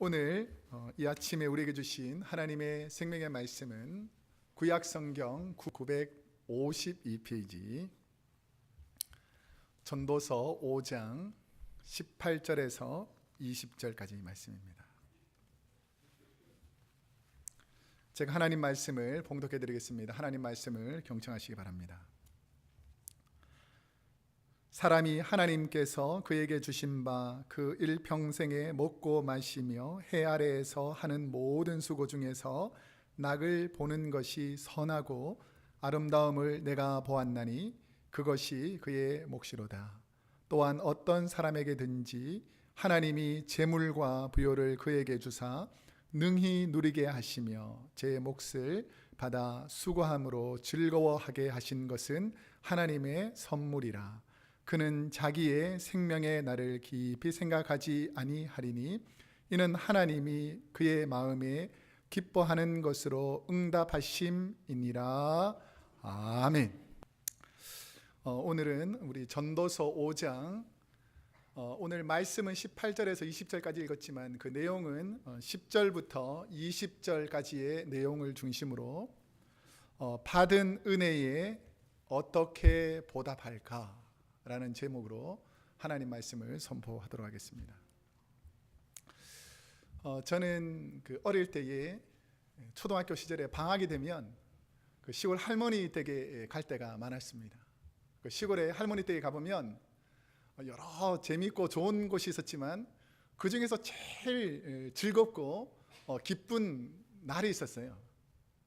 오늘 이 아침에 우리에게 주신 하나님의 생명의 말씀은 구약성경 952페이지 전도서 5장 18절에서 20절까지 말씀입니다. 제가 하나님 말씀을 봉독해 드리겠습니다. 하나님 말씀을 경청하시기 바랍니다. 사람이 하나님께서 그에게 주신 바 그 일평생에 먹고 마시며 해 아래에서 하는 모든 수고 중에서 낙을 보는 것이 선하고 아름다움을 내가 보았나니 그것이 그의 몫이로다. 또한 어떤 사람에게든지 하나님이 재물과 부요를 그에게 주사 능히 누리게 하시며 제 몫을 받아 수고함으로 즐거워하게 하신 것은 하나님의 선물이라. 그는 자기의 생명의 날을 깊이 생각하지 아니하리니 이는 하나님이 그의 마음에 기뻐하는 것으로 응답하심이니라. 아멘. 오늘은 우리 전도서 5장 오늘 말씀은 18절에서 20절까지 읽었지만 그 내용은 10절부터 20절까지의 내용을 중심으로 받은 은혜에 어떻게 보답할까 라는 제목으로 하나님 말씀을 선포하도록 하겠습니다. 저는 어릴 때에 초등학교 시절에 방학이 되면 그 시골 할머니 댁에 갈 때가 많았습니다. 그 시골에 할머니 댁에 가보면 여러 재미있고 좋은 곳이 있었지만 그 중에서 제일 즐겁고 기쁜 날이 있었어요.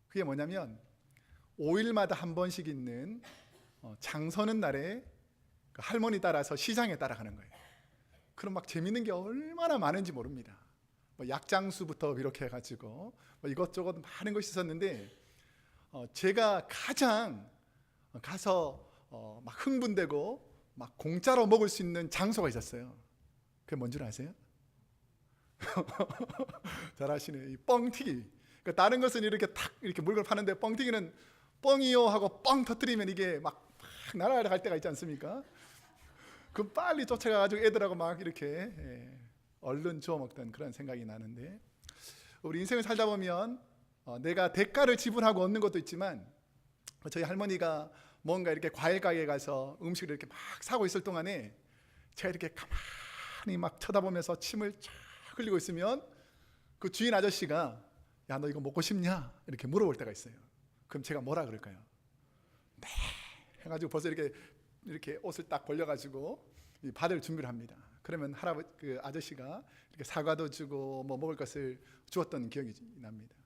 그게 뭐냐면 5일마다 한 번씩 있는 장서는 날에 할머니 따라서 시장에 따라가는 거예요. 그럼 막 재밌는 게 얼마나 많은지 모릅니다. 약장수부터 비롯해가지고 이것저것 많은 것이 있었는데 제가 가장 가서 막 흥분되고 막 공짜로 먹을 수 있는 장소가 있었어요. 그게 뭔 줄 아세요? 잘 아시네. 이 뻥튀기. 그러니까 다른 것은 이렇게 탁 이렇게 물건을 파는데 뻥튀기는 뻥이요 하고 뻥 터뜨리면 이게 막 날아갈 때가 있지 않습니까? 그 빨리 쫓아가가지고 애들하고 막 이렇게 얼른 주워 먹던 그런 생각이 나는데, 우리 인생을 살다 보면 내가 대가를 지불하고 얻는 것도 있지만 저희 할머니가 뭔가 이렇게 과일 가게에 가서 음식을 이렇게 막 사고 있을 동안에 제가 이렇게 가만히 막 쳐다보면서 침을 쫙 흘리고 있으면 그 주인 아저씨가 야, 너 이거 먹고 싶냐? 이렇게 물어볼 때가 있어요. 그럼 제가 뭐라 그럴까요? 네 해가지고 벌써 이렇게 옷을 딱 벌려가지고 받을 준비를 합니다. 그러면 그 아저씨가 이렇게 사과도 주고 뭐 먹을 것을 주었던 기억이 납니다.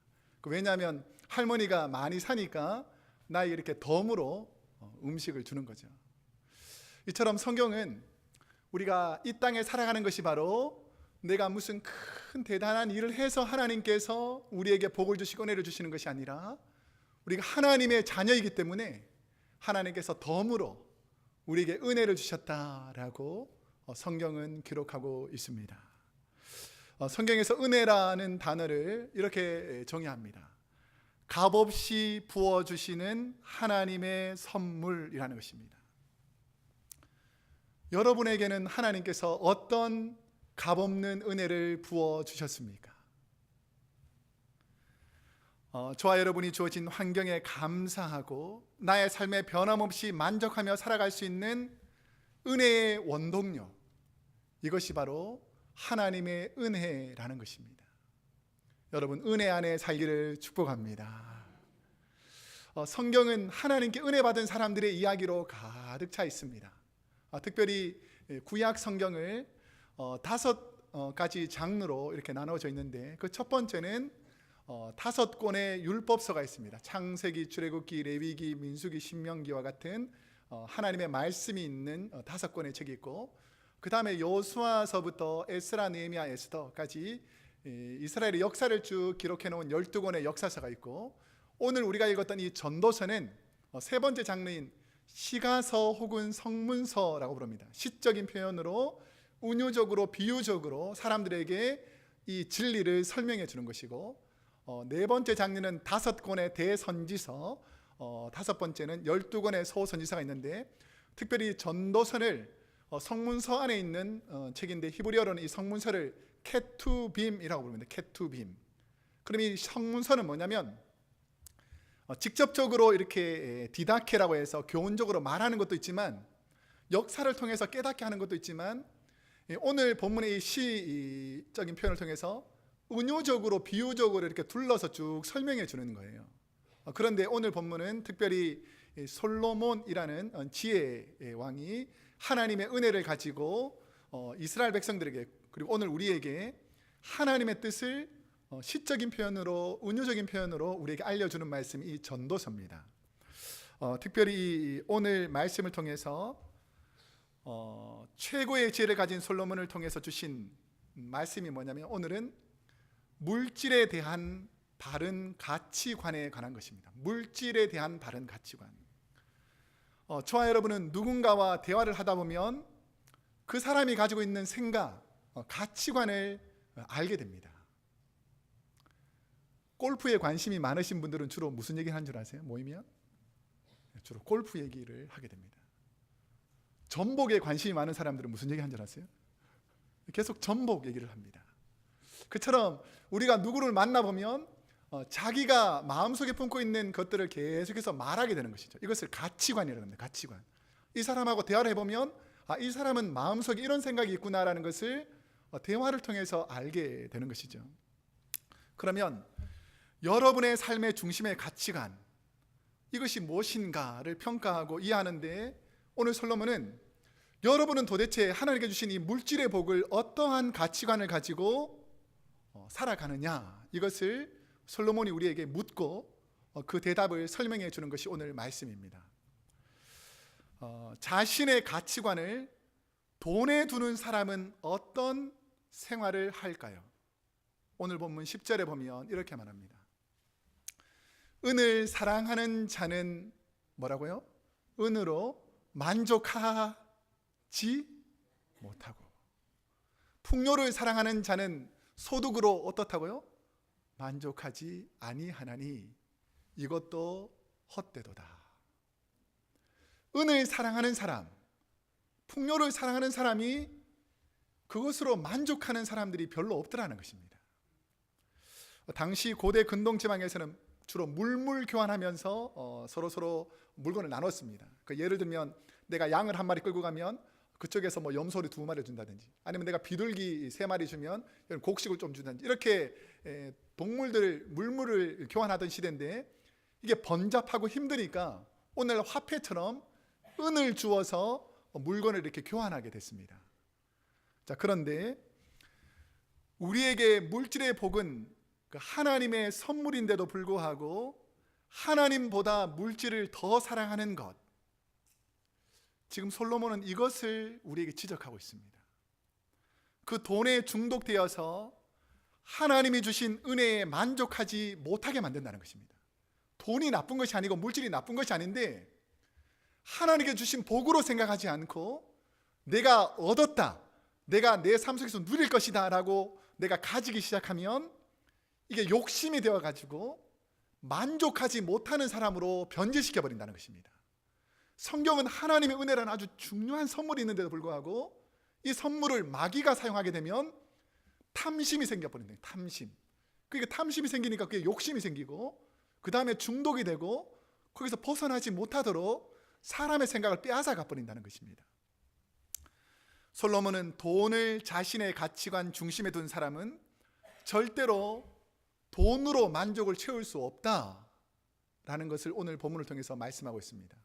왜냐하면 할머니가 많이 사니까 나에게 이렇게 덤으로 음식을 주는 거죠. 이처럼 성경은 우리가 이 땅에 살아가는 것이 바로 내가 무슨 큰 대단한 일을 해서 하나님께서 우리에게 복을 주시고 은혜를 주시는 것이 아니라 우리가 하나님의 자녀이기 때문에 하나님께서 덤으로 우리에게 은혜를 주셨다라고 성경은 기록하고 있습니다. 성경에서 은혜라는 단어를 이렇게 정의합니다. 값없이 부어주시는 하나님의 선물이라는 것입니다. 여러분에게는 하나님께서 어떤 값없는 은혜를 부어주셨습니까? 저와 여러분이 주어진 환경에 감사하고 나의 삶에 변함없이 만족하며 살아갈 수 있는 은혜의 원동력, 이것이 바로 하나님의 은혜라는 것입니다. 여러분, 은혜 안에 살기를 축복합니다. 성경은 하나님께 은혜 받은 사람들의 이야기로 가득 차 있습니다. 특별히 구약 성경을 5가지 장르로 이렇게 나누어져 있는데 그 첫 번째는 5권의 율법서가 있습니다. 창세기, 출애굽기, 레위기, 민수기, 신명기와 같은 하나님의 말씀이 있는 5권의 책이 있고, 그 다음에 여호수아서부터 에스라, 느헤미야, 에스더까지 이스라엘의 역사를 쭉 기록해 놓은 12권의 역사서가 있고, 오늘 우리가 읽었던 이 전도서는 세 번째 장르인 시가서 혹은 성문서라고 부릅니다. 시적인 표현으로 운유적으로 비유적으로 사람들에게 이 진리를 설명해 주는 것이고, 네 번째 장르는 5권의 대선지서, 5번째는 12권의 소선지서가 있는데, 특별히 전도서를 성문서 안에 있는 책인데 히브리어로는 이 성문서를 케투빔이라고 부릅니다. 케투빔. 그럼 이 성문서는 뭐냐면 직접적으로 이렇게 디다케라고 해서 교훈적으로 말하는 것도 있지만, 역사를 통해서 깨닫게 하는 것도 있지만, 오늘 본문의 이 시적인 표현을 통해서 은유적으로 비유적으로 이렇게 둘러서 쭉 설명해 주는 거예요. 그런데 오늘 본문은 특별히 솔로몬이라는 지혜의 왕이 하나님의 은혜를 가지고 이스라엘 백성들에게, 그리고 오늘 우리에게 하나님의 뜻을 시적인 표현으로, 은유적인 표현으로 우리에게 알려주는 말씀이 이 전도서입니다. 특별히 오늘 말씀을 통해서 최고의 지혜를 가진 솔로몬을 통해서 주신 말씀이 뭐냐면, 오늘은 물질에 대한 바른 가치관에 관한 것입니다. 물질에 대한 바른 가치관. 저와 여러분은 누군가와 대화를 하다 보면 그 사람이 가지고 있는 생각, 가치관을 알게 됩니다. 골프에 관심이 많으신 분들은 주로 무슨 얘기를 하는 줄 아세요? 모이면 주로 골프 얘기를 하게 됩니다. 전복에 관심이 많은 사람들은 무슨 얘기 하는 줄 아세요? 계속 전복 얘기를 합니다. 그처럼 우리가 누구를 만나보면 자기가 마음속에 품고 있는 것들을 계속해서 말하게 되는 것이죠. 이것을 가치관이라고 합니다. 가치관. 이 사람하고 대화를 해보면 이 사람은 마음속에 이런 생각이 있구나라는 것을 대화를 통해서 알게 되는 것이죠. 그러면 여러분의 삶의 중심의 가치관, 이것이 무엇인가를 평가하고 이해하는데, 오늘 솔로몬은 여러분은 도대체 하나님께 주신 이 물질의 복을 어떠한 가치관을 가지고 살아가느냐, 이것을 솔로몬이 우리에게 묻고 그 대답을 설명해 주는 것이 오늘 말씀입니다. 자신의 가치관을 돈에 두는 사람은 어떤 생활을 할까요? 오늘 본문 10절에 보면 이렇게 말합니다. 은을 사랑하는 자는 뭐라고요? 은으로 만족하지 못하고, 풍요를 사랑하는 자는 소득으로 어떻다고요? 만족하지 아니하나니 이것도 헛되도다. 은을 사랑하는 사람, 풍요를 사랑하는 사람이 그것으로 만족하는 사람들이 별로 없더라는 것입니다. 당시 고대 근동 지방에서는 주로 물물 교환하면서 서로 물건을 나눴습니다. 예를 들면 내가 양을 한 마리 끌고 가면 그쪽에서 뭐 염소를 2마리 준다든지, 아니면 내가 비둘기 3마리 주면 곡식을 좀 준다든지, 이렇게 동물들 물물을 교환하던 시대인데, 이게 번잡하고 힘드니까 오늘 화폐처럼 은을 주어서 물건을 이렇게 교환하게 됐습니다. 자, 그런데 우리에게 물질의 복은 하나님의 선물인데도 불구하고 하나님보다 물질을 더 사랑하는 것, 지금 솔로몬은 이것을 우리에게 지적하고 있습니다. 그 돈에 중독되어서 하나님이 주신 은혜에 만족하지 못하게 만든다는 것입니다. 돈이 나쁜 것이 아니고 물질이 나쁜 것이 아닌데, 하나님께 주신 복으로 생각하지 않고 내가 얻었다, 내가 내 삶 속에서 누릴 것이다 라고 내가 가지기 시작하면 이게 욕심이 되어가지고 만족하지 못하는 사람으로 변질시켜 버린다는 것입니다. 성경은 하나님의 은혜라는 아주 중요한 선물이 있는데도 불구하고 이 선물을 마귀가 사용하게 되면 탐심이 생겨버린다. 탐심. 그게 탐심이 생기니까 그게 욕심이 생기고, 그 다음에 중독이 되고, 거기서 벗어나지 못하도록 사람의 생각을 빼앗아가 버린다는 것입니다. 솔로몬은 돈을 자신의 가치관 중심에 둔 사람은 절대로 돈으로 만족을 채울 수 없다라는 것을 오늘 본문을 통해서 말씀하고 있습니다.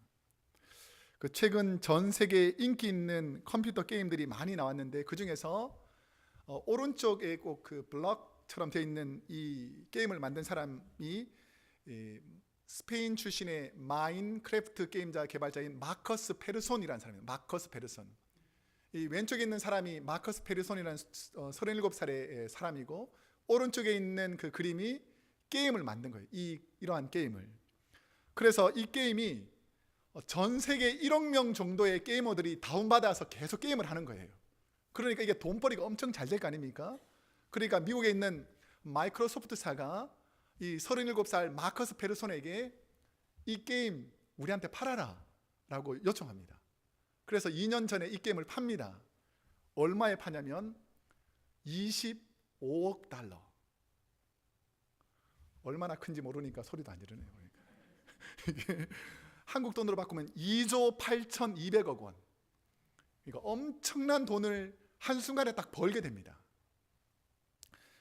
최근 전 세계에 인기 있는 컴퓨터 게임들이 많이 나왔는데, 그 중에서 오른쪽에 꼭 그 블럭처럼 되어 있는 이 게임을 만든 사람이 스페인 출신의 마인크래프트 게임자 개발자인 마커스 페르손이라는 사람입니다. 마커스 페르손. 이 왼쪽에 있는 사람이 마커스 페르손이라는 37살의 사람이고, 오른쪽에 있는 그 그림이 게임을 만든 거예요. 이러한 게임을. 그래서 이 게임이 전 세계 1억 명 정도의 게이머들이 다운받아서 계속 게임을 하는 거예요. 그러니까 이게 돈벌이가 엄청 잘 될 거 아닙니까? 그러니까 미국에 있는 마이크로소프트사가 이 37살 마커스 페르손에게 이 게임 우리한테 팔아라 라고 요청합니다. 그래서 2년 전에 이 게임을 팝니다. 얼마에 파냐면 20 5억 달러. 얼마나 큰지 모르니까 소리도 안 지르네요. 이게 한국 돈으로 바꾸면 2조 8,200억 원. 이거 엄청난 돈을 한순간에 딱 벌게 됩니다.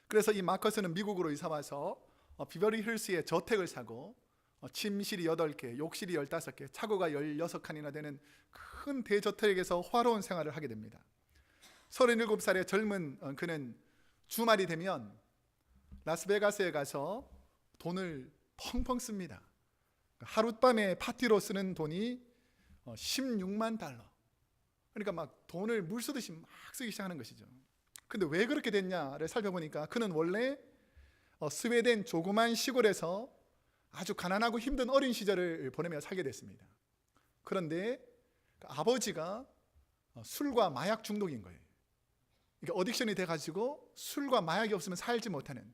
그래서 이 마커스는 미국으로 이사 와서 비버리 힐스에 저택을 사고 침실이 8개, 욕실이 15개, 차고가 16칸이나 되는 큰 대저택에서 화로운 생활을 하게 됩니다. 37살의 젊은 그는 주말이 되면 라스베가스에 가서 돈을 펑펑 씁니다. 하룻밤에 파티로 쓰는 돈이 16만 달러. 그러니까 막 돈을 물 쓰듯이 막 쓰기 시작하는 것이죠. 근데 왜 그렇게 됐냐를 살펴보니까 그는 원래 스웨덴 조그만 시골에서 아주 가난하고 힘든 어린 시절을 보내며 살게 됐습니다. 그런데 아버지가 술과 마약 중독인 거예요. 그러니까 어딕션이 돼가지고 술과 마약이 없으면 살지 못하는,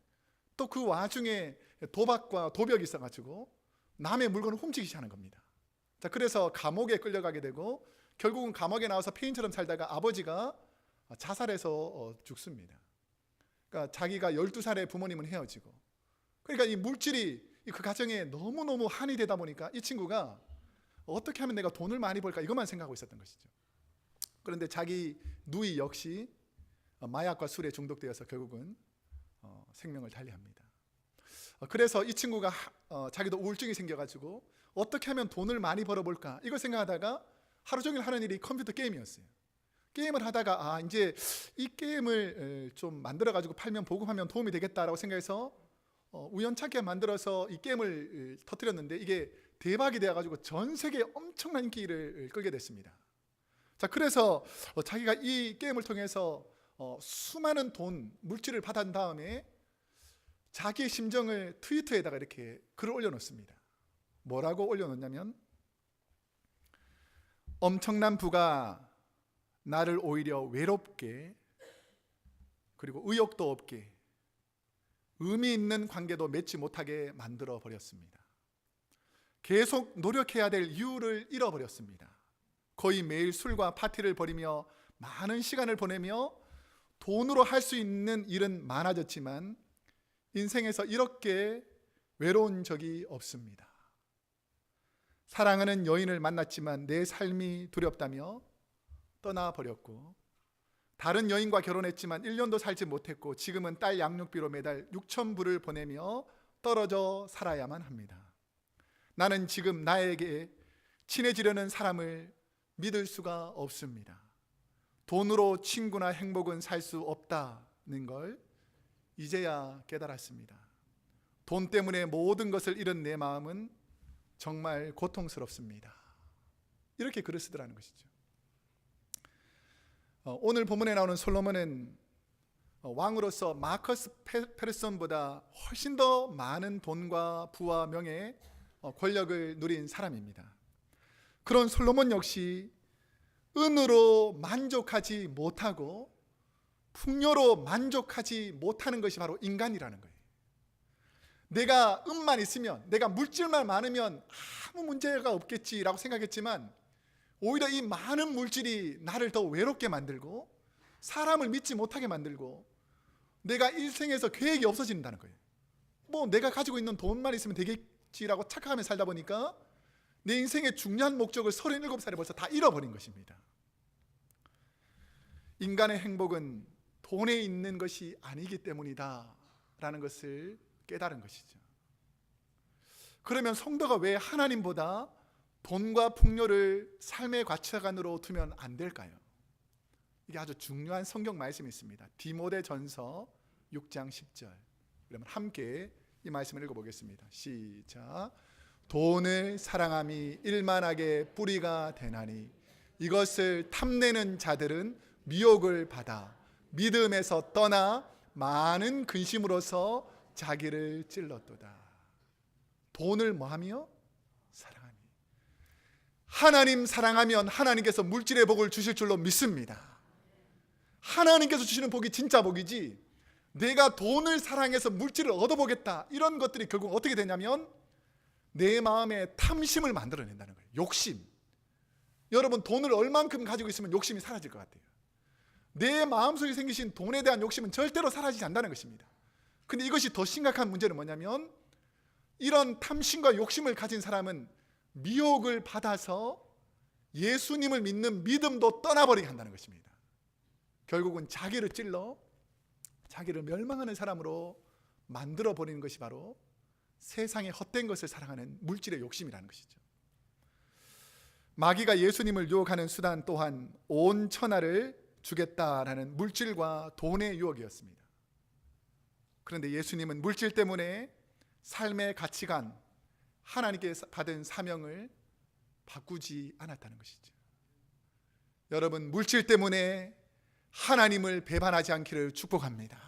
또 그 와중에 도박과 도벽이 있어가지고 남의 물건을 훔치기 시작하는 겁니다. 자, 그래서 감옥에 끌려가게 되고 결국은 감옥에 나와서 폐인처럼 살다가 아버지가 자살해서 죽습니다. 그러니까 자기가 12살에 부모님은 헤어지고, 그러니까 이 물질이 그 가정에 너무너무 한이 되다 보니까 이 친구가 어떻게 하면 내가 돈을 많이 벌까 이것만 생각하고 있었던 것이죠. 그런데 자기 누이 역시 마약과 술에 중독되어서 결국은 생명을 달리합니다. 그래서 이 친구가 자기도 우울증이 생겨가지고 어떻게 하면 돈을 많이 벌어볼까 이걸 생각하다가 하루 종일 하는 일이 컴퓨터 게임이었어요. 게임을 하다가 이제 이 게임을 좀 만들어가지고 팔면 보급하면 도움이 되겠다라고 생각해서 우연찮게 만들어서 이 게임을 터뜨렸는데 이게 대박이 되어가지고 전 세계에 엄청난 인기를 끌게 됐습니다. 자, 그래서 자기가 이 게임을 통해서 수많은 돈, 물질을 받은 다음에 자기의 심정을 트위터에다가 이렇게 글을 올려놓습니다. 뭐라고 올려놓냐면, 엄청난 부가 나를 오히려 외롭게, 그리고 의욕도 없게, 의미 있는 관계도 맺지 못하게 만들어 버렸습니다. 계속 노력해야 될 이유를 잃어버렸습니다. 거의 매일 술과 파티를 벌이며 많은 시간을 보내며 돈으로 할 수 있는 일은 많아졌지만 인생에서 이렇게 외로운 적이 없습니다. 사랑하는 여인을 만났지만 내 삶이 두렵다며 떠나버렸고, 다른 여인과 결혼했지만 1년도 살지 못했고 지금은 딸 양육비로 매달 6,000불을 보내며 떨어져 살아야만 합니다. 나는 지금 나에게 친해지려는 사람을 믿을 수가 없습니다. 돈으로 친구나 행복은 살 수 없다는 걸 이제야 깨달았습니다. 돈 때문에 모든 것을 잃은 내 마음은 정말 고통스럽습니다. 이렇게 글을 쓰더라는 것이죠. 오늘 본문에 나오는 솔로몬은 왕으로서 마커스 페르손보다 훨씬 더 많은 돈과 부와 명예, 권력을 누린 사람입니다. 그런 솔로몬 역시 은으로 만족하지 못하고 풍요로 만족하지 못하는 것이 바로 인간이라는 거예요. 내가 은만 있으면, 내가 물질만 많으면 아무 문제가 없겠지라고 생각했지만 오히려 이 많은 물질이 나를 더 외롭게 만들고 사람을 믿지 못하게 만들고 내가 일생에서 계획이 없어진다는 거예요. 뭐 내가 가지고 있는 돈만 있으면 되겠지라고 착각하며 살다 보니까 내 인생의 중요한 목적을 37살에 벌써 다 잃어버린 것입니다. 인간의 행복은 돈에 있는 것이 아니기 때문이다 라는 것을 깨달은 것이죠. 그러면 성도가 왜 하나님보다 돈과 풍요를 삶의 가치관으로 두면 안 될까요? 이게 아주 중요한 성경 말씀이 있습니다. 디모데전서 6장 10절. 그러면 함께 이 말씀을 읽어보겠습니다. 시작. 돈을 사랑함이 일만하게 뿌리가 되나니 이것을 탐내는 자들은 미혹을 받아 믿음에서 떠나 많은 근심으로서 자기를 찔렀도다. 돈을 뭐하며? 사랑하니. 하나님 사랑하면 하나님께서 물질의 복을 주실 줄로 믿습니다. 하나님께서 주시는 복이 진짜 복이지 내가 돈을 사랑해서 물질을 얻어보겠다 이런 것들이 결국 어떻게 되냐면 내 마음에 탐심을 만들어낸다는 거예요. 욕심. 여러분 돈을 얼만큼 가지고 있으면 욕심이 사라질 것 같아요. 내 마음속에 생기신 돈에 대한 욕심은 절대로 사라지지 않는다는 것입니다. 근데 이것이 더 심각한 문제는 뭐냐면 이런 탐심과 욕심을 가진 사람은 미혹을 받아서 예수님을 믿는 믿음도 떠나버리게 한다는 것입니다. 결국은 자기를 찔러 자기를 멸망하는 사람으로 만들어버리는 것이 바로 세상의 헛된 것을 사랑하는 물질의 욕심이라는 것이죠. 마귀가 예수님을 유혹하는 수단 또한 온 천하를 주겠다라는 물질과 돈의 유혹이었습니다. 그런데 예수님은 물질 때문에 삶의 가치관, 하나님께 받은 사명을 바꾸지 않았다는 것이죠. 여러분, 물질 때문에 하나님을 배반하지 않기를 축복합니다.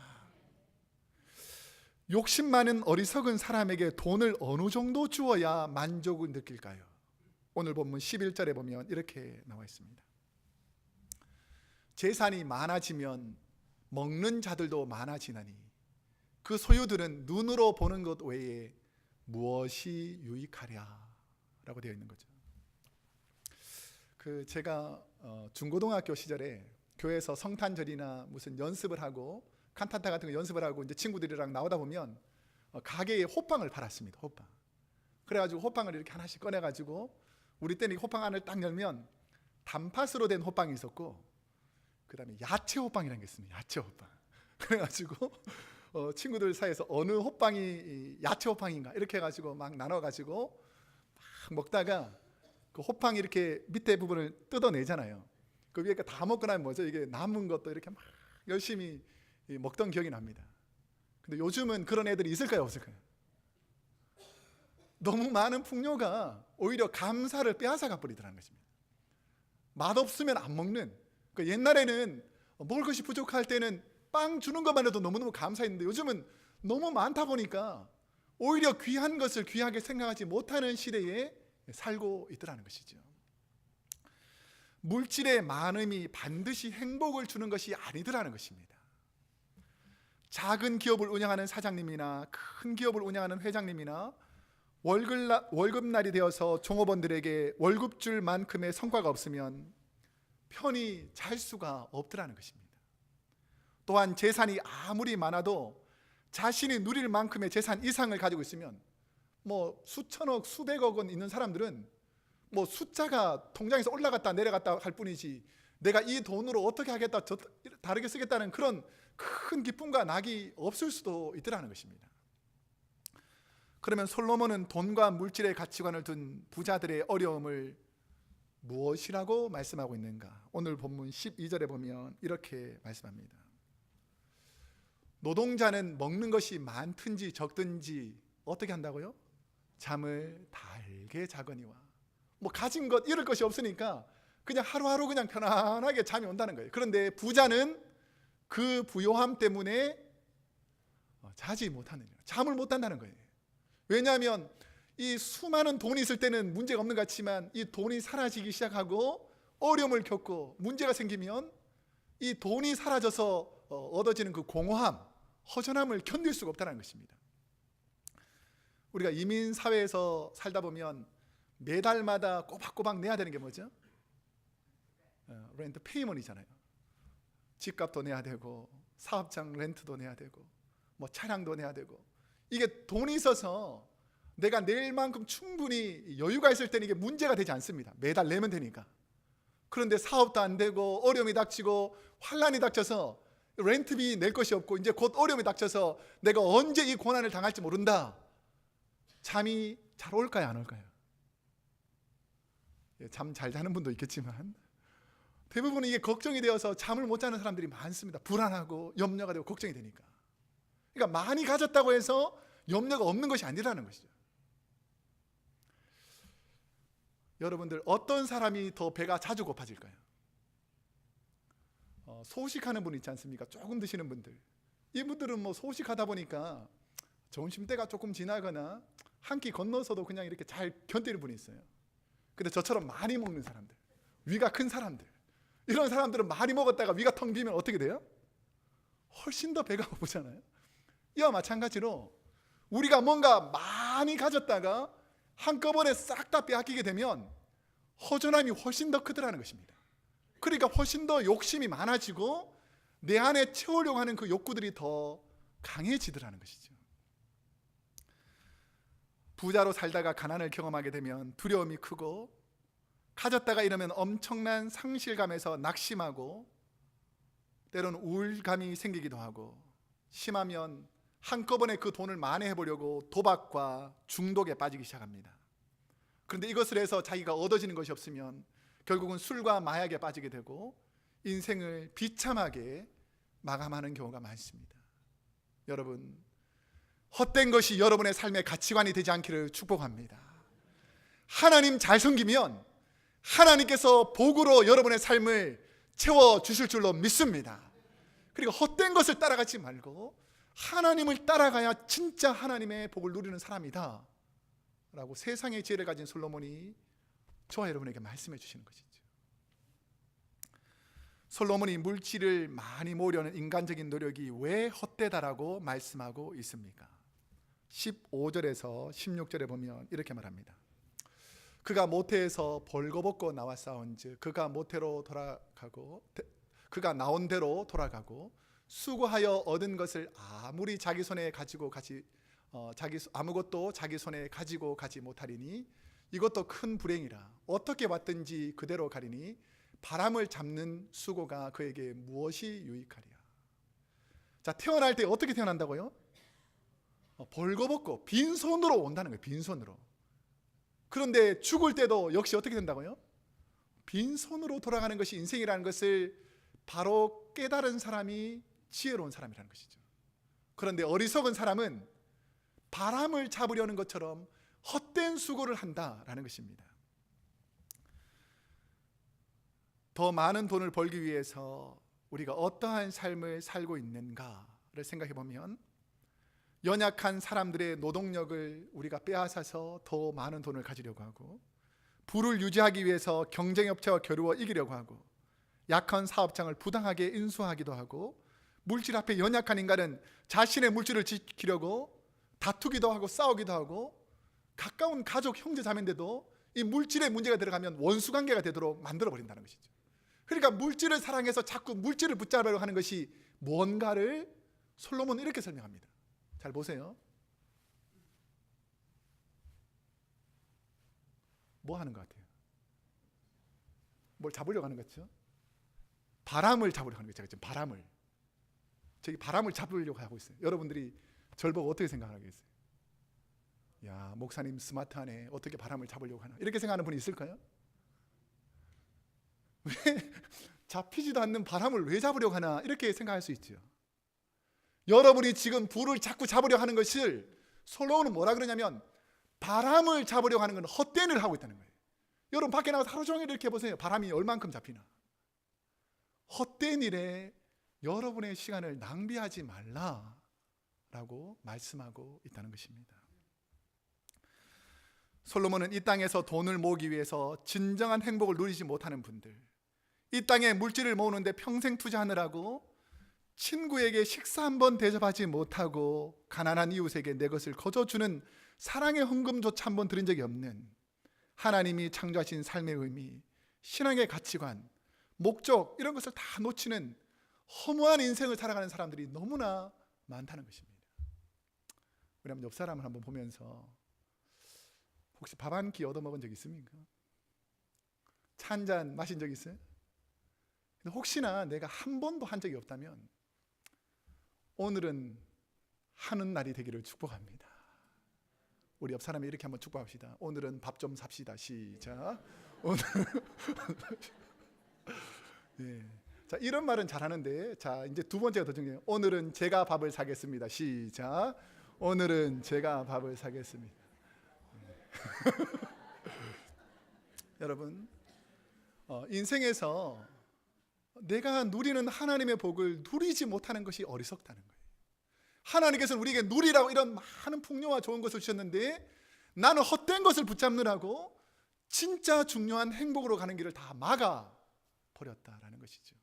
욕심 많은 어리석은 사람에게 돈을 어느 정도 주어야 만족을 느낄까요? 오늘 본문 11절에 보면 이렇게 나와 있습니다. 재산이 많아지면 먹는 자들도 많아지나니 그 소유들은 눈으로 보는 것 외에 무엇이 유익하랴 라고 되어 있는 거죠. 제가 중고등학교 시절에 교회에서 성탄절이나 무슨 연습을 하고 칸타타 같은 거 연습을 하고 이제 친구들이랑 나오다 보면 가게에 호빵을 팔았습니다. 호빵. 그래가지고 호빵을 이렇게 하나씩 꺼내가지고 우리 때는 이 호빵 안을 딱 열면 단팥으로 된 호빵이 있었고 그 다음에 야채 호빵이라는 게 있습니다. 야채 호빵. 그래가지고 친구들 사이에서 어느 호빵이 야채 호빵인가 이렇게 해가지고 막 나눠가지고 막 먹다가 그 호빵 이렇게 밑에 부분을 뜯어내잖아요. 그 위에 다 먹고 나면 뭐죠? 이게 남은 것도 이렇게 막 열심히 먹던 기억이 납니다. 근데 요즘은 그런 애들이 있을까요? 없을까요? 너무 많은 풍요가 오히려 감사를 빼앗아가 버리더라는 것입니다. 맛없으면 안 먹는. 그러니까 옛날에는 먹을 것이 부족할 때는 빵 주는 것만 해도 너무너무 감사했는데 요즘은 너무 많다 보니까 오히려 귀한 것을 귀하게 생각하지 못하는 시대에 살고 있더라는 것이죠. 물질의 많음이 반드시 행복을 주는 것이 아니더라는 것입니다. 작은 기업을 운영하는 사장님이나 큰 기업을 운영하는 회장님이나 월급날이 되어서 종업원들에게 월급 줄 만큼의 성과가 없으면 편히 잘 수가 없더라는 것입니다. 또한 재산이 아무리 많아도 자신이 누릴 만큼의 재산 이상을 가지고 있으면 뭐 수천억, 수백억 원 있는 사람들은 뭐 숫자가 통장에서 올라갔다 내려갔다 할 뿐이지 내가 이 돈으로 어떻게 하겠다 다르게 쓰겠다는 그런 큰 기쁨과 낙이 없을 수도 있더라는 것입니다. 그러면 솔로몬은 돈과 물질의 가치관을 둔 부자들의 어려움을 무엇이라고 말씀하고 있는가? 오늘 본문 12절에 보면 이렇게 말씀합니다. 노동자는 먹는 것이 많든지 적든지 어떻게 한다고요? 잠을 달게 자거니와. 뭐 가진 것 잃을 것이 없으니까 그냥 하루하루 그냥 편안하게 잠이 온다는 거예요. 그런데 부자는 그 부요함 때문에 자지 못하느냐, 잠을 못 잔다는 거예요. 왜냐하면 이 수많은 돈이 있을 때는 문제가 없는 것 같지만 이 돈이 사라지기 시작하고 어려움을 겪고 문제가 생기면 이 돈이 사라져서 얻어지는 그 공허함, 허전함을 견딜 수가 없다는 것입니다. 우리가 이민 사회에서 살다 보면 매달마다 꼬박꼬박 내야 되는 게 뭐죠? 렌트 페이먼이잖아요. 집값도 내야 되고 사업장 렌트도 내야 되고 뭐 차량도 내야 되고 이게 돈이 있어서 내가 낼 만큼 충분히 여유가 있을 때는 이게 문제가 되지 않습니다. 매달 내면 되니까. 그런데 사업도 안 되고 어려움이 닥치고 환란이 닥쳐서 렌트비 낼 것이 없고 이제 곧 어려움이 닥쳐서 내가 언제 이 고난을 당할지 모른다. 잠이 잘 올까요, 안 올까요? 잠 잘 자는 분도 있겠지만 대부분 이게 걱정이 되어서 잠을 못 자는 사람들이 많습니다. 불안하고 염려가 되고 걱정이 되니까. 그러니까 많이 가졌다고 해서 염려가 없는 것이 아니라는 것이죠. 여러분들 어떤 사람이 더 배가 자주 고파질까요? 소식하는 분 있지 않습니까? 조금 드시는 분들. 이분들은 뭐 소식하다 보니까 점심때가 조금 지나거나 한 끼 건너서도 그냥 이렇게 잘 견디는 분이 있어요. 근데 저처럼 많이 먹는 사람들, 위가 큰 사람들, 이런 사람들은 많이 먹었다가 위가 텅 비면 어떻게 돼요? 훨씬 더 배가 고프잖아요. 이와 마찬가지로 우리가 뭔가 많이 가졌다가 한꺼번에 싹 다 빼앗기게 되면 허전함이 훨씬 더 크더라는 것입니다. 그러니까 훨씬 더 욕심이 많아지고 내 안에 채우려고 하는 그 욕구들이 더 강해지더라는 것이죠. 부자로 살다가 가난을 경험하게 되면 두려움이 크고, 가졌다가 이러면 엄청난 상실감에서 낙심하고, 때로는 우울감이 생기기도 하고, 심하면 한꺼번에 그 돈을 만회해 보려고 도박과 중독에 빠지기 시작합니다. 그런데 이것을 해서 자기가 얻어지는 것이 없으면 결국은 술과 마약에 빠지게 되고 인생을 비참하게 마감하는 경우가 많습니다. 여러분, 헛된 것이 여러분의 삶의 가치관이 되지 않기를 축복합니다. 하나님 잘 섬기면 하나님께서 복으로 여러분의 삶을 채워주실 줄로 믿습니다. 그리고 헛된 것을 따라가지 말고 하나님을 따라가야 진짜 하나님의 복을 누리는 사람이다 라고 세상의 지혜를 가진 솔로몬이 저와 여러분에게 말씀해 주시는 것이죠. 솔로몬이 물질을 많이 모으려는 인간적인 노력이 왜 헛되다라고 말씀하고 있습니까? 15절에서 16절에 보면 이렇게 말합니다. 그가 모태에서 벌거벗고 나와 싸운즉 그가 모태로 돌아가고 그가 나온 대로 돌아가고 수고하여 얻은 것을 아무리 자기 손에 가지고 아무것도 자기 손에 가지고 가지 못하리니 이것도 큰 불행이라. 어떻게 왔든지 그대로 가리니 바람을 잡는 수고가 그에게 무엇이 유익하리야. 자, 태어날 때 어떻게 태어난다고요? 벌거벗고 빈손으로 온다는 거예요. 빈손으로. 그런데 죽을 때도 역시 어떻게 된다고요? 빈손으로 돌아가는 것이 인생이라는 것을 바로 깨달은 사람이 지혜로운 사람이라는 것이죠. 그런데 어리석은 사람은 바람을 잡으려는 것처럼 헛된 수고를 한다라는 것입니다. 더 많은 돈을 벌기 위해서 우리가 어떠한 삶을 살고 있는가를 생각해 보면 연약한 사람들의 노동력을 우리가 빼앗아서 더 많은 돈을 가지려고 하고, 부를 유지하기 위해서 경쟁업체와 겨루어 이기려고 하고, 약한 사업장을 부당하게 인수하기도 하고, 물질 앞에 연약한 인간은 자신의 물질을 지키려고 다투기도 하고 싸우기도 하고, 가까운 가족 형제 자매인데도 이 물질에 문제가 들어가면 원수관계가 되도록 만들어버린다는 것이죠. 그러니까 물질을 사랑해서 자꾸 물질을 붙잡으려고 하는 것이 뭔가를 솔로몬은 이렇게 설명합니다. 잘 보세요. 뭐 하는 것 같아요? 뭘 잡으려고 하는 것 같죠? 바람을 잡으려고 하는 거죠. 바람을. 저기 바람을 잡으려고 하고 있어요. 여러분들이 저를 보고 어떻게 생각하겠어요? 야, 목사님 스마트하네. 어떻게 바람을 잡으려고 하나? 이렇게 생각하는 분이 있을까요? 왜 잡히지도 않는 바람을 왜 잡으려고 하나? 이렇게 생각할 수 있죠. 여러분이 지금 불을 자꾸 잡으려고 하는 것을 솔로몬은 뭐라 그러냐면 바람을 잡으려고 하는 건 헛된 일을 하고 있다는 거예요. 여러분 밖에 나가서 하루 종일 이렇게 보세요. 바람이 얼만큼 잡히나. 헛된 일에 여러분의 시간을 낭비하지 말라라고 말씀하고 있다는 것입니다. 솔로몬은 이 땅에서 돈을 모으기 위해서 진정한 행복을 누리지 못하는 분들, 이 땅에 물질을 모으는데 평생 투자하느라고 친구에게 식사 한번 대접하지 못하고 가난한 이웃에게 내 것을 거저주는 사랑의 헌금조차 한번 드린 적이 없는, 하나님이 창조하신 삶의 의미, 신앙의 가치관, 목적 이런 것을 다 놓치는 허무한 인생을 살아가는 사람들이 너무나 많다는 것입니다. 우리 한번 옆 사람을 한번 보면서 혹시 밥 한 끼 얻어먹은 적 있습니까? 차 한 잔 마신 적 있어요? 혹시나 내가 한 번도 한 적이 없다면 오늘은 하는 날이 되기를 축복합니다. 우리 옆 사람이 이렇게 한번 축복합시다. 오늘은 밥 좀 삽시다. 시작. 오늘 예. 자, 이런 말은 잘하는데, 자, 이제 두 번째가 더 중요해요. 오늘은 제가 밥을 사겠습니다. 시작. 오늘은 제가 밥을 사겠습니다. 여러분, 인생에서 내가 누리는 하나님의 복을 누리지 못하는 것이 어리석다는 거예요. 하나님께서는 우리에게 누리라고 이런 많은 풍요와 좋은 것을 주셨는데 나는 헛된 것을 붙잡느라고 진짜 중요한 행복으로 가는 길을 다 막아버렸다라는 것이죠.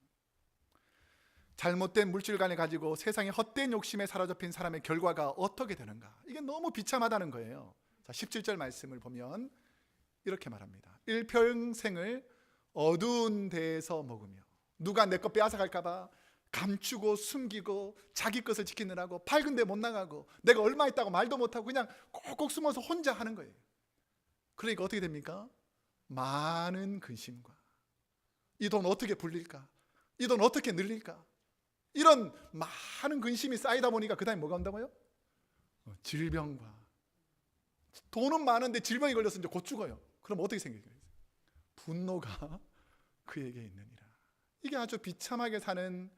잘못된 물질관을 가지고 세상의 헛된 욕심에 사로잡힌 사람의 결과가 어떻게 되는가? 이게 너무 비참하다는 거예요. 자, 17절 말씀을 보면 이렇게 말합니다. 일평생을 어두운 데에서 먹으며, 누가 내 것 빼앗아갈까 봐 감추고 숨기고 자기 것을 지키느라고 밝은 데 못 나가고 내가 얼마 있다고 말도 못하고 그냥 꼭꼭 숨어서 혼자 하는 거예요. 그러니까 어떻게 됩니까? 많은 근심과 이 돈 어떻게 불릴까? 이 돈 어떻게 늘릴까? 이런 많은 근심이 쌓이다 보니까 그 다음에 뭐가 온다고요? 질병과. 돈은 많은데 질병이 걸려서 이제 곧 죽어요. 그럼 어떻게 생길까요? 분노가 그에게 있느니라. 이게 아주 비참하게 사는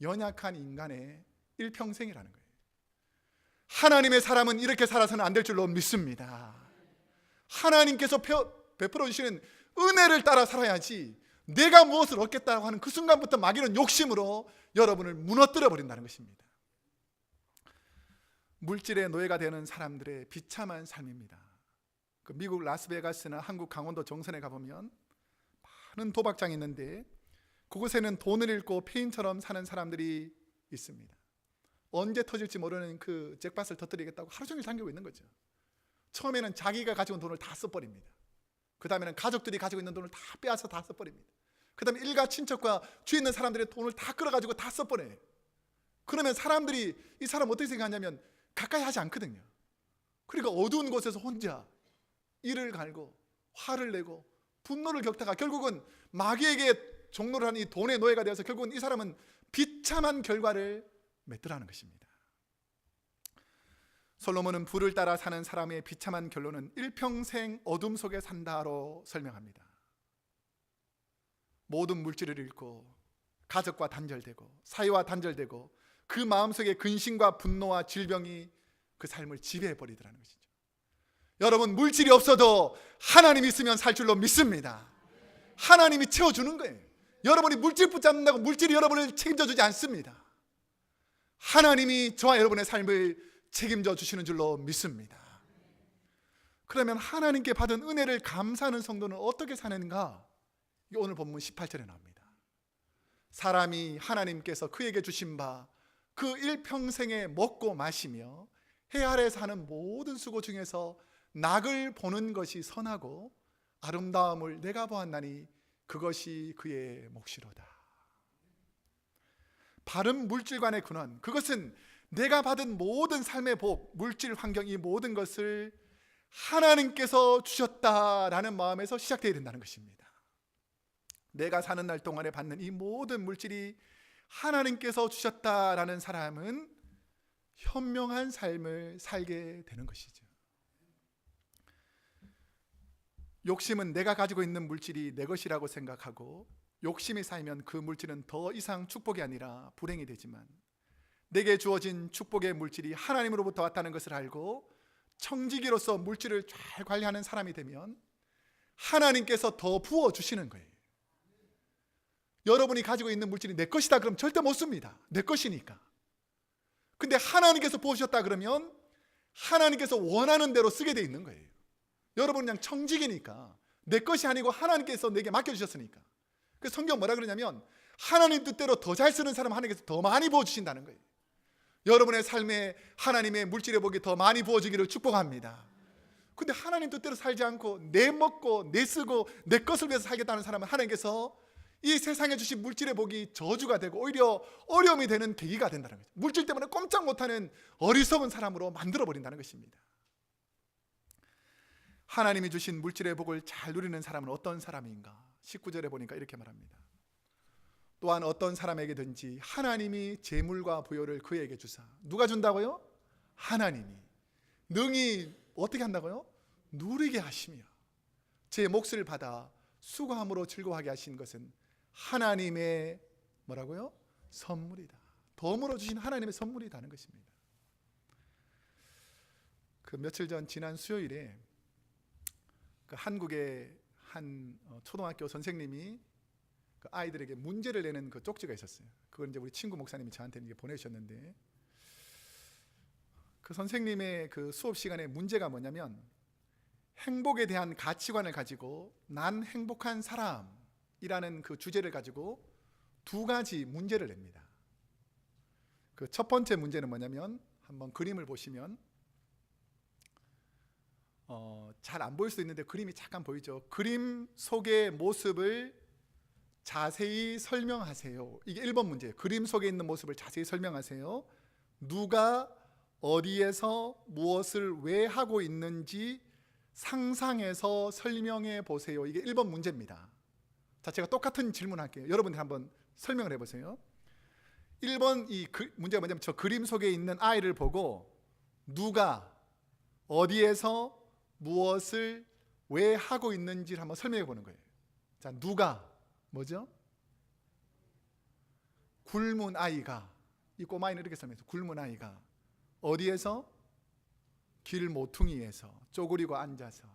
연약한 인간의 일평생이라는 거예요. 하나님의 사람은 이렇게 살아서는 안 될 줄로 믿습니다. 하나님께서 베풀어 주시는 은혜를 따라 살아야지 내가 무엇을 얻겠다고 하는 그 순간부터 마귀는 욕심으로 여러분을 무너뜨려 버린다는 것입니다. 물질의 노예가 되는 사람들의 비참한 삶입니다. 그 미국 라스베가스나 한국 강원도 정선에 가보면 많은 도박장이 있는데 그곳에는 돈을 잃고 폐인처럼 사는 사람들이 있습니다. 언제 터질지 모르는 그 잭팟을 터뜨리겠다고 하루 종일 당기고 있는 거죠. 처음에는 자기가 가지고 있는 돈을 다 써버립니다. 그 다음에는 가족들이 가지고 있는 돈을 다 빼앗아 다 써버립니다. 그 다음에 일가 친척과 주위에 있는 사람들의 돈을 다 끌어가지고 다 써버려요. 그러면 사람들이 이 사람 어떻게 생각하냐면 가까이 하지 않거든요. 그러니까 어두운 곳에서 혼자 이를 갈고 화를 내고 분노를 겪다가 결국은 마귀에게 종로를 하는 이 돈의 노예가 되어서 결국은 이 사람은 비참한 결과를 맺더라는 것입니다. 솔로몬은 부를 따라 사는 사람의 비참한 결론은 일평생 어둠 속에 산다로 설명합니다. 모든 물질을 잃고 가족과 단절되고 사회와 단절되고 그 마음속에 근심과 분노와 질병이 그 삶을 지배해버리더라는 것이죠. 여러분, 물질이 없어도 하나님이 있으면 살 줄로 믿습니다. 하나님이 채워주는 거예요. 여러분이 물질 붙잡는다고 물질이 여러분을 책임져 주지 않습니다. 하나님이 저와 여러분의 삶을 책임져 주시는 줄로 믿습니다. 그러면 하나님께 받은 은혜를 감사하는 성도는 어떻게 사는가? 오늘 본문 18절에 나옵니다. 사람이 하나님께서 그에게 주신 바 그 일평생에 먹고 마시며 해 아래에서 하는 모든 수고 중에서 낙을 보는 것이 선하고 아름다움을 내가 보았나니 그것이 그의 몫이로다. 바른 물질관의 근원, 그것은 내가 받은 모든 삶의 복, 물질, 환경, 이 모든 것을 하나님께서 주셨다라는 마음에서 시작되어야 된다는 것입니다. 내가 사는 날 동안에 받는 이 모든 물질이 하나님께서 주셨다라는 사람은 현명한 삶을 살게 되는 것이죠. 욕심은 내가 가지고 있는 물질이 내 것이라고 생각하고 욕심이 쌓이면 그 물질은 더 이상 축복이 아니라 불행이 되지만 내게 주어진 축복의 물질이 하나님으로부터 왔다는 것을 알고 청지기로서 물질을 잘 관리하는 사람이 되면 하나님께서 더 부어주시는 거예요. 여러분이 가지고 있는 물질이 내 것이다 그러면 절대 못 씁니다. 내 것이니까. 근데 하나님께서 부어주셨다 그러면 하나님께서 원하는 대로 쓰게 돼 있는 거예요. 여러분 그냥 청지기니까 내 것이 아니고 하나님께서 내게 맡겨주셨으니까. 그래서 성경 뭐라 그러냐면 하나님 뜻대로 더 잘 쓰는 사람 하나님께서 더 많이 부어주신다는 거예요. 여러분의 삶에 하나님의 물질의 복이 더 많이 부어지기를 축복합니다. 근데 하나님 뜻대로 살지 않고 내 먹고 내 쓰고 내 것을 위해서 살겠다는 사람은 하나님께서 이 세상에 주신 물질의 복이 저주가 되고 오히려 어려움이 되는 계기가 된다는 거죠. 물질 때문에 꼼짝 못하는 어리석은 사람으로 만들어버린다는 것입니다. 하나님이 주신 물질의 복을 잘 누리는 사람은 어떤 사람인가? 19절에 보니까 이렇게 말합니다. 또한 어떤 사람에게든지 하나님이 재물과 부요를 그에게 주사. 누가 준다고요? 하나님이. 능히 어떻게 한다고요? 누리게 하시며 제 몫을 받아 수고함으로 즐거워하게 하신 것은 하나님의 뭐라고요? 선물이다. 덤으로 주신 하나님의 선물이라는 것입니다. 그 며칠 전 지난 수요일에 그 한국의 한 초등학교 선생님이 그 아이들에게 문제를 내는 그 쪽지가 있었어요. 그걸 이제 우리 친구 목사님이 저한테 이게 보내주셨는데 그 선생님의 그 수업 시간에 문제가 뭐냐면 행복에 대한 가치관을 가지고 난 행복한 사람이라는 그 주제를 가지고 두 가지 문제를 냅니다. 그 첫 번째 문제는 뭐냐면 한번 그림을 보시면 잘 안 보일 수 있는데 그림이 잠깐 보이죠. 그림 속의 모습을 자세히 설명하세요. 이게 1번 문제예요. 그림 속에 있는 모습을 자세히 설명하세요. 누가 어디에서 무엇을 왜 하고 있는지 상상해서 설명해 보세요. 이게 1번 문제입니다. 자, 제가 똑같은 질문 할게요. 여러분들 한번 설명을 해보세요. 1번 문제가 뭐냐면 저 그림 속에 있는 아이를 보고 누가 어디에서 무엇을 왜 하고 있는지를 한번 설명해 보는 거예요. 자, 누가 뭐죠? 굶은 아이가, 이 꼬마이는 이렇게 설명해서 굶은 아이가 어디에서? 길 모퉁이에서 쪼그리고 앉아서.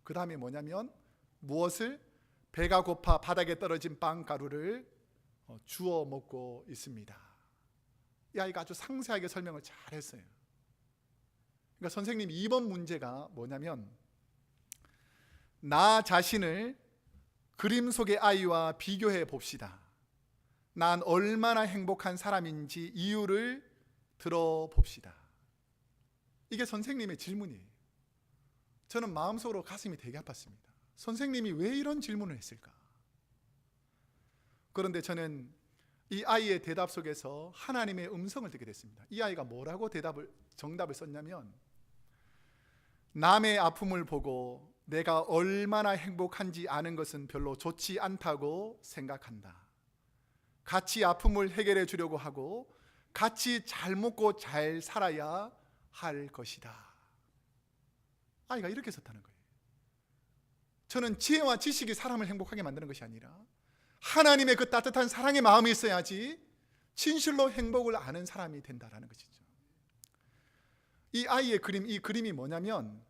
그 다음에 뭐냐면 무엇을? 배가 고파 바닥에 떨어진 빵가루를 주워 먹고 있습니다. 이 아이가 아주 상세하게 설명을 잘 했어요. 그러니까 선생님 2번 문제가 뭐냐면 나 자신을 그림 속의 아이와 비교해 봅시다. 난 얼마나 행복한 사람인지 이유를 들어봅시다. 이게 선생님의 질문이에요. 저는 마음속으로 가슴이 되게 아팠습니다. 선생님이 왜 이런 질문을 했을까? 그런데 저는 이 아이의 대답 속에서 하나님의 음성을 듣게 됐습니다. 이 아이가 뭐라고 정답을 썼냐면 남의 아픔을 보고 내가 얼마나 행복한지 아는 것은 별로 좋지 않다고 생각한다. 같이 아픔을 해결해 주려고 하고 같이 잘 먹고 잘 살아야 할 것이다. 아이가 이렇게 썼다는 거예요. 저는 지혜와 지식이 사람을 행복하게 만드는 것이 아니라 하나님의 그 따뜻한 사랑의 마음이 있어야지 진실로 행복을 아는 사람이 된다라는 것이죠. 이 아이의 그림, 이 그림이 뭐냐면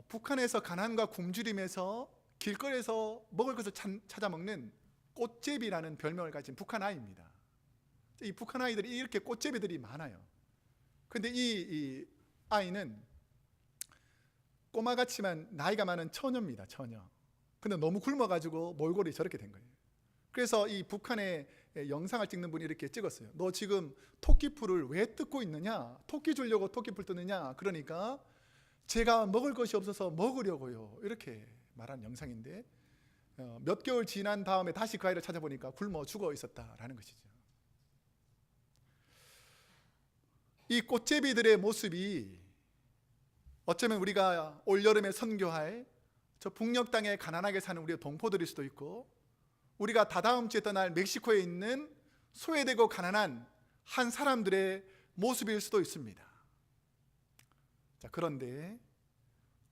북한에서 가난과 굶주림에서 길거리에서 먹을 것을 찾아 먹는 꽃제비라는 별명을 가진 북한 아이입니다. 이 북한 아이들이 이렇게 꽃제비들이 많아요. 근데 이 아이는 꼬마같지만 나이가 많은 처녀입니다. 처녀. 근데 너무 굶어가지고 몰골이 저렇게 된 거예요. 그래서 이 북한의 영상을 찍는 분이 이렇게 찍었어요. 너 지금 토끼풀을 왜 뜯고 있느냐? 토끼 주려고 토끼풀 뜯느냐? 그러니까 제가 먹을 것이 없어서 먹으려고요. 이렇게 말한 영상인데 몇 개월 지난 다음에 다시 그 아이를 찾아보니까 굶어 죽어 있었다라는 것이죠. 이 꽃제비들의 모습이 어쩌면 우리가 올여름에 선교할 저 북녘 땅에 가난하게 사는 우리의 동포들일 수도 있고 우리가 다다음 주에 떠날 멕시코에 있는 소외되고 가난한 한 사람들의 모습일 수도 있습니다. 자, 그런데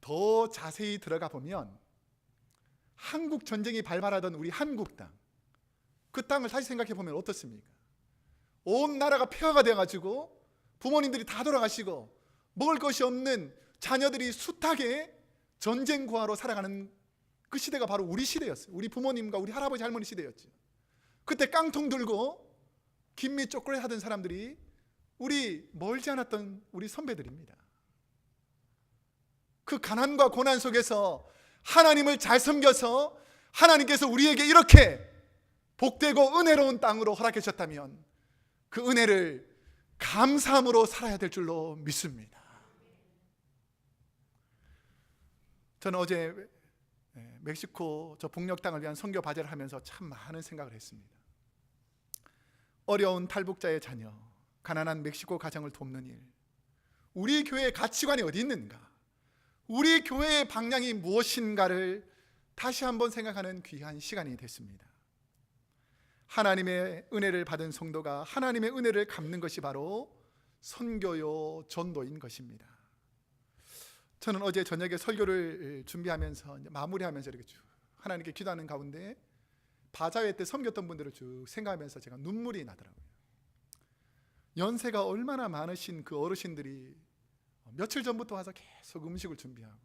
더 자세히 들어가 보면 한국 전쟁이 발발하던 우리 한국 땅, 그 땅을 다시 생각해 보면 어떻습니까? 온 나라가 폐허가 되어가지고 부모님들이 다 돌아가시고 먹을 것이 없는 자녀들이 숱하게 전쟁 고아로 살아가는 그 시대가 바로 우리 시대였어요. 우리 부모님과 우리 할아버지 할머니 시대였죠. 그때 깡통 들고 김미 쪼꼬레 하던 사람들이 우리 멀지 않았던 우리 선배들입니다. 그 가난과 고난 속에서 하나님을 잘 섬겨서 하나님께서 우리에게 이렇게 복되고 은혜로운 땅으로 허락해 주셨다면 그 은혜를 감사함으로 살아야 될 줄로 믿습니다. 저는 어제 멕시코 저 북녘 땅을 위한 선교 바제를 하면서 참 많은 생각을 했습니다. 어려운 탈북자의 자녀, 가난한 멕시코 가정을 돕는 일, 우리 교회의 가치관이 어디 있는가, 우리 교회의 방향이 무엇인가를 다시 한번 생각하는 귀한 시간이 됐습니다. 하나님의 은혜를 받은 성도가 하나님의 은혜를 갚는 것이 바로 선교요 전도인 것입니다. 저는 어제 저녁에 설교를 준비하면서 마무리하면서 이렇게 쭉 하나님께 기도하는 가운데 바자회 때 섬겼던 분들을 쭉 생각하면서 제가 눈물이 나더라고요. 연세가 얼마나 많으신 그 어르신들이 며칠 전부터 와서 계속 음식을 준비하고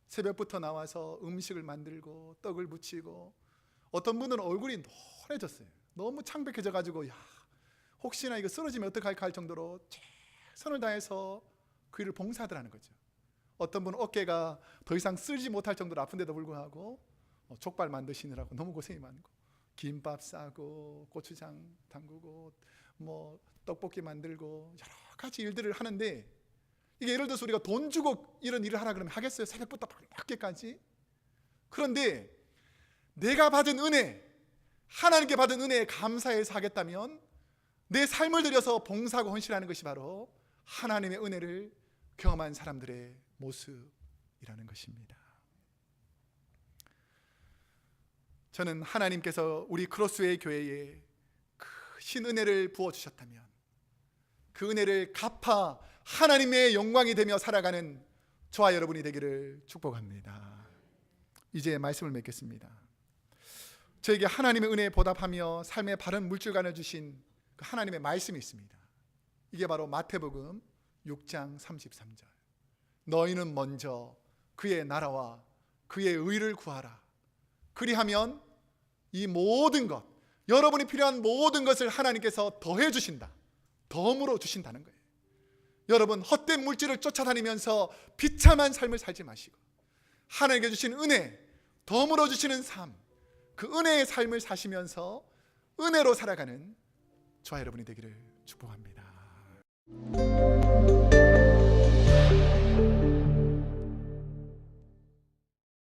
새벽부터 나와서 음식을 만들고 떡을 부치고 어떤 분은 얼굴이 노래졌어요. 너무 창백해져 가지고 혹시나 이거 쓰러지면 어떡할까 할 정도로 최선을 다해서 그 일을 봉사하더라는 거죠. 어떤 분은 어깨가 더 이상 쓸지 못할 정도로 아픈데도 불구하고 족발 만드시느라고 너무 고생이 많고 김밥 싸고 고추장 담그고 뭐 떡볶이 만들고 여러 가지 일들을 하는데 이게 예를 들어서 우리가 돈 주고 이런 일을 하라 그러면 하겠어요? 새벽부터 밤늦게까지? 그런데 내가 받은 은혜, 하나님께 받은 은혜에 감사해서 하겠다면 내 삶을 들여서 봉사하고 헌신하는 것이 바로 하나님의 은혜를 경험한 사람들의 모습이라는 것입니다. 저는 하나님께서 우리 크로스웨이 교회에 크신 은혜를 부어주셨다면 그 은혜를 갚아 하나님의 영광이 되며 살아가는 저와 여러분이 되기를 축복합니다. 이제 말씀을 맺겠습니다. 저에게 하나님의 은혜에 보답하며 삶의 바른 물줄간을 주신 그 하나님의 말씀이 있습니다. 이게 바로 마태복음 6장 33절. 너희는 먼저 그의 나라와 그의 의를 구하라. 그리하면 이 모든 것, 여러분이 필요한 모든 것을 하나님께서 더해 주신다. 덤으로 주신다는 거예요. 여러분, 헛된 물질을 쫓아다니면서 비참한 삶을 살지 마시고 하나님께 주신 은혜, 덤으로 주시는 삶, 그 은혜의 삶을 사시면서 은혜로 살아가는 저와 여러분이 되기를 축복합니다.